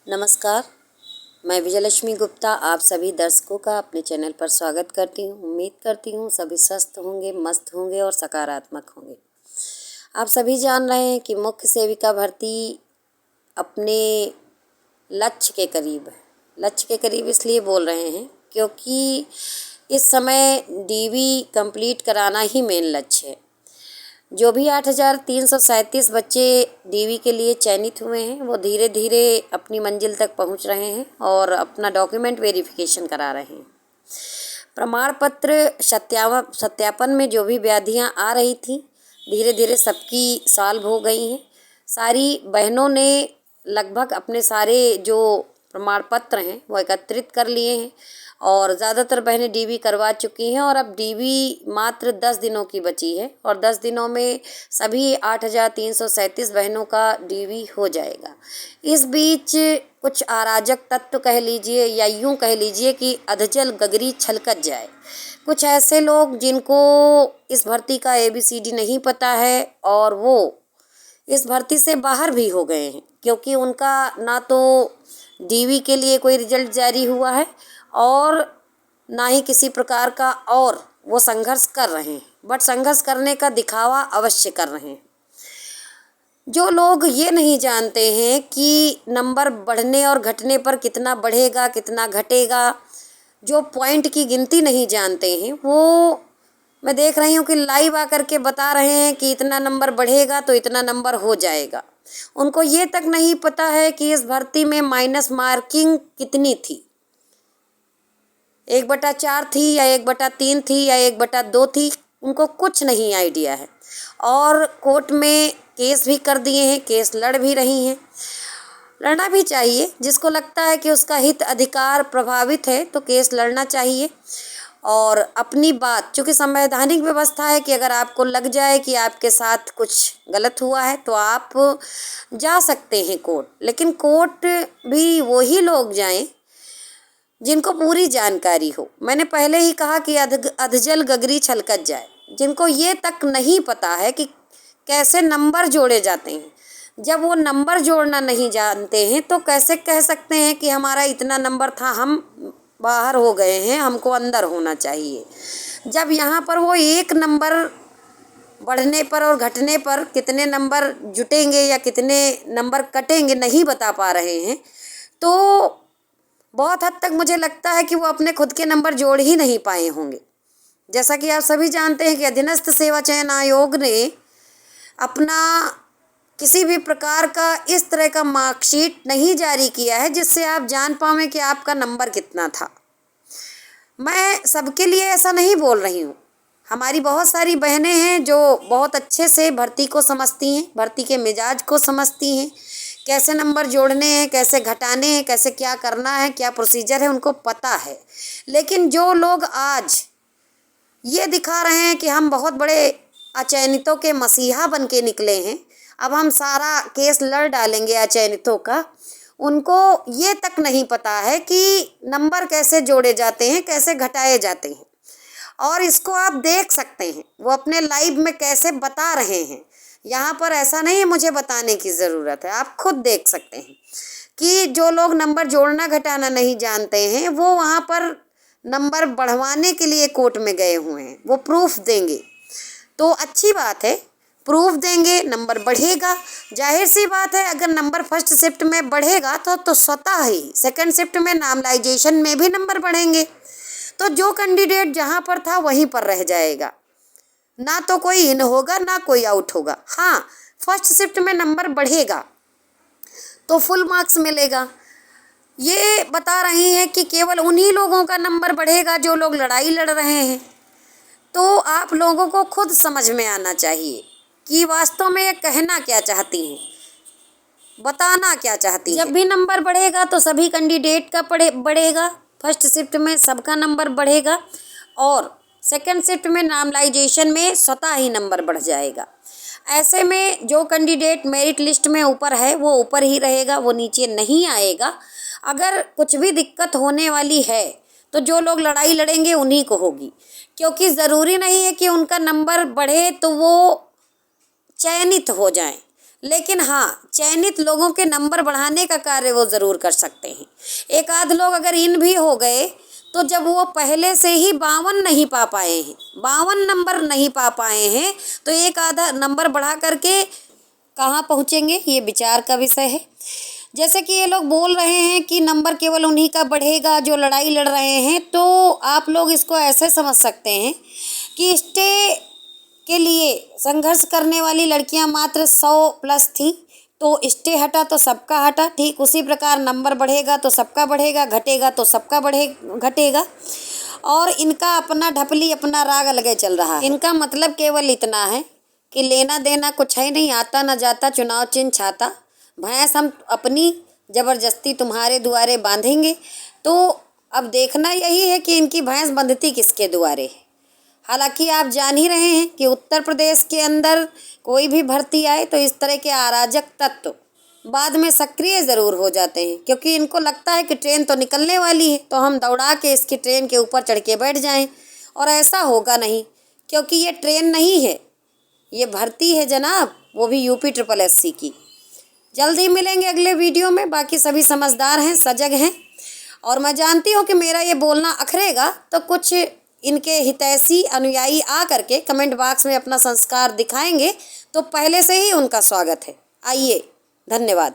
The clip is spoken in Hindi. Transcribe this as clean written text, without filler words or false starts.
नमस्कार, मैं विजयलक्ष्मी गुप्ता आप सभी दर्शकों का अपने चैनल पर स्वागत करती हूँ। उम्मीद करती हूँ सभी स्वस्थ होंगे, मस्त होंगे और सकारात्मक होंगे। आप सभी जान रहे हैं कि मुख्य सेविका भर्ती अपने लक्ष्य के करीब है। लक्ष्य के करीब इसलिए बोल रहे हैं क्योंकि इस समय डीवी कंप्लीट कराना ही मेन लक्ष्य है। जो भी 8,337 बच्चे डीवी के लिए चयनित हुए हैं वो धीरे धीरे अपनी मंजिल तक पहुंच रहे हैं और अपना डॉक्यूमेंट वेरिफिकेशन करा रहे हैं। प्रमाण पत्र सत्यापन में जो भी व्याधियां आ रही थी धीरे धीरे सबकी सॉल्व हो गई हैं। सारी बहनों ने लगभग अपने सारे जो प्रमाण पत्र हैं वो एकत्रित कर लिए हैं और ज़्यादातर बहनें डीवी करवा चुकी हैं और अब डीवी मात्र 10 दिनों की बची है और 10 दिनों में सभी 8,337 बहनों का डीवी हो जाएगा। इस बीच कुछ अराजक तत्व कह लीजिए या यूँ कह लीजिए कि अधजल गगरी छलकत जाए। कुछ ऐसे लोग जिनको इस भर्ती का ABCD नहीं पता है और वो इस भर्ती से बाहर भी हो गए हैं क्योंकि उनका ना तो डीवी के लिए कोई रिजल्ट जारी हुआ है और ना ही किसी प्रकार का और वो संघर्ष कर रहे हैं, बट संघर्ष करने का दिखावा अवश्य कर रहे हैं। जो लोग ये नहीं जानते हैं कि नंबर बढ़ने और घटने पर कितना बढ़ेगा कितना घटेगा, जो पॉइंट की गिनती नहीं जानते हैं, वो मैं देख रही हूँ कि लाइव आकर के बता रहे हैं कि इतना नंबर बढ़ेगा तो इतना नंबर हो जाएगा। उनको ये तक नहीं पता है कि इस भर्ती में माइनस मार्किंग कितनी थी, 1/4 थी या 1/3 थी या 1/2 थी, उनको कुछ नहीं आइडिया है। और कोर्ट में केस भी कर दिए हैं, केस लड़ भी रही हैं। लड़ना भी चाहिए, जिसको लगता है कि उसका हित अधिकार प्रभावित है तो केस लड़ना चाहिए और अपनी बात, चूँकि संवैधानिक व्यवस्था है कि अगर आपको लग जाए कि आपके साथ कुछ गलत हुआ है तो आप जा सकते हैं कोर्ट, लेकिन कोर्ट भी वही लोग जाएं जिनको पूरी जानकारी हो। मैंने पहले ही कहा कि अधजल गगरी छलकत जाए। जिनको ये तक नहीं पता है कि कैसे नंबर जोड़े जाते हैं, जब वो नंबर जोड़ना नहीं जानते हैं तो कैसे कह सकते हैं कि हमारा इतना नंबर था, हम बाहर हो गए हैं, हमको अंदर होना चाहिए। जब यहाँ पर वो एक नंबर बढ़ने पर और घटने पर कितने नंबर जुटेंगे या कितने नंबर कटेंगे नहीं बता पा रहे हैं, तो बहुत हद तक मुझे लगता है कि वो अपने खुद के नंबर जोड़ ही नहीं पाए होंगे। जैसा कि आप सभी जानते हैं कि अधीनस्थ सेवा चयन आयोग ने अपना किसी भी प्रकार का इस तरह का मार्कशीट नहीं जारी किया है जिससे आप जान पाएं कि आपका नंबर कितना था। मैं सबके लिए ऐसा नहीं बोल रही हूँ। हमारी बहुत सारी बहनें हैं जो बहुत अच्छे से भर्ती को समझती हैं, भर्ती के मिजाज को समझती हैं, कैसे नंबर जोड़ने हैं, कैसे घटाने हैं, कैसे क्या करना है, क्या प्रोसीजर है, उनको पता है। लेकिन जो लोग आज ये दिखा रहे हैं कि हम बहुत बड़े अचयनितों के मसीहा बन के निकले हैं, अब हम सारा केस लड़ डालेंगे अचयनितों का, उनको ये तक नहीं पता है कि नंबर कैसे जोड़े जाते हैं, कैसे घटाए जाते हैं। और इसको आप देख सकते हैं, वो अपने लाइव में कैसे बता रहे हैं। यहाँ पर ऐसा नहीं है मुझे बताने की ज़रूरत है, आप खुद देख सकते हैं कि जो लोग नंबर जोड़ना घटाना नहीं जानते हैं वो वहाँ पर नंबर बढ़वाने के लिए कोर्ट में गए हुए हैं। वो प्रूफ देंगे तो अच्छी बात है, प्रूफ देंगे, नंबर बढ़ेगा। जाहिर सी बात है, अगर नंबर फर्स्ट शिफ्ट में बढ़ेगा तो स्वतः ही सेकंड शिफ्ट में नामलाइजेशन में भी नंबर बढ़ेंगे। तो जो कैंडिडेट जहाँ पर था वहीं पर रह जाएगा, ना तो कोई इन होगा ना कोई आउट होगा। हाँ, फर्स्ट शिफ्ट में नंबर बढ़ेगा तो फुल मार्क्स मिलेगा। ये बता रही हैं कि केवल उन्हीं लोगों का नंबर बढ़ेगा जो लोग लड़ाई लड़ रहे हैं। तो आप लोगों को खुद समझ में आना चाहिए कि वास्तव में ये कहना क्या चाहती हैं, बताना क्या चाहती हैं। जब भी नंबर बढ़ेगा तो सभी कैंडिडेट का बढ़ेगा, फर्स्ट शिफ्ट में सबका नंबर बढ़ेगा और सेकंड शिफ्ट में नामलाइजेशन में स्वतः ही नंबर बढ़ जाएगा। ऐसे में जो कैंडिडेट मेरिट लिस्ट में ऊपर है वो ऊपर ही रहेगा, वो नीचे नहीं आएगा। अगर कुछ भी दिक्कत होने वाली है तो जो लोग लड़ाई लड़ेंगे उन्हीं को होगी, क्योंकि ज़रूरी नहीं है कि उनका नंबर बढ़े तो वो चयनित हो जाएं। लेकिन हाँ, चयनित लोगों के नंबर बढ़ाने का कार्य वो ज़रूर कर सकते हैं। एक आध लोग अगर इन भी हो गए तो जब वो पहले से ही 52 नहीं पा पाए हैं, 52 नंबर नहीं पा पाए हैं, तो एक आधा नंबर बढ़ा करके कहाँ पहुँचेंगे, ये विचार का विषय है। जैसे कि ये लोग बोल रहे हैं कि नंबर केवल उन्हीं का बढ़ेगा जो लड़ाई लड़ रहे हैं, तो आप लोग इसको ऐसे समझ सकते हैं कि स्टे के लिए संघर्ष करने वाली लड़कियां मात्र 100+ थीं, तो स्टे हटा तो सबका हटा। ठीक उसी प्रकार नंबर बढ़ेगा तो सबका बढ़ेगा, घटेगा तो सबका घटेगा। और इनका अपना ढपली, अपना राग अलगे चल रहा है। इनका मतलब केवल इतना है कि लेना देना कुछ है नहीं, आता न जाता चुनाव चिन्ह छाता, भैंस हम अपनी ज़बरदस्ती तुम्हारे दुआरे बांधेंगे। तो अब देखना यही है कि इनकी भैंस बंधती किसके दुआरे है। हालांकि आप जान ही रहे हैं कि उत्तर प्रदेश के अंदर कोई भी भर्ती आए तो इस तरह के अराजक तत्व बाद में सक्रिय ज़रूर हो जाते हैं, क्योंकि इनको लगता है कि ट्रेन तो निकलने वाली है, तो हम दौड़ा के इसकी ट्रेन के ऊपर चढ़ के बैठ जाएं। और ऐसा होगा नहीं, क्योंकि ये ट्रेन नहीं है, ये भर्ती है जनाब, वो भी यूपी SSS की। जल्द ही मिलेंगे अगले वीडियो में। बाकी सभी समझदार हैं, सजग हैं, और मैं जानती हूँ कि मेरा ये बोलना अखरेगा तो कुछ इनके हितैषी अनुयायी आ करके कमेंट बॉक्स में अपना संस्कार दिखाएंगे, तो पहले से ही उनका स्वागत है। आइए, धन्यवाद।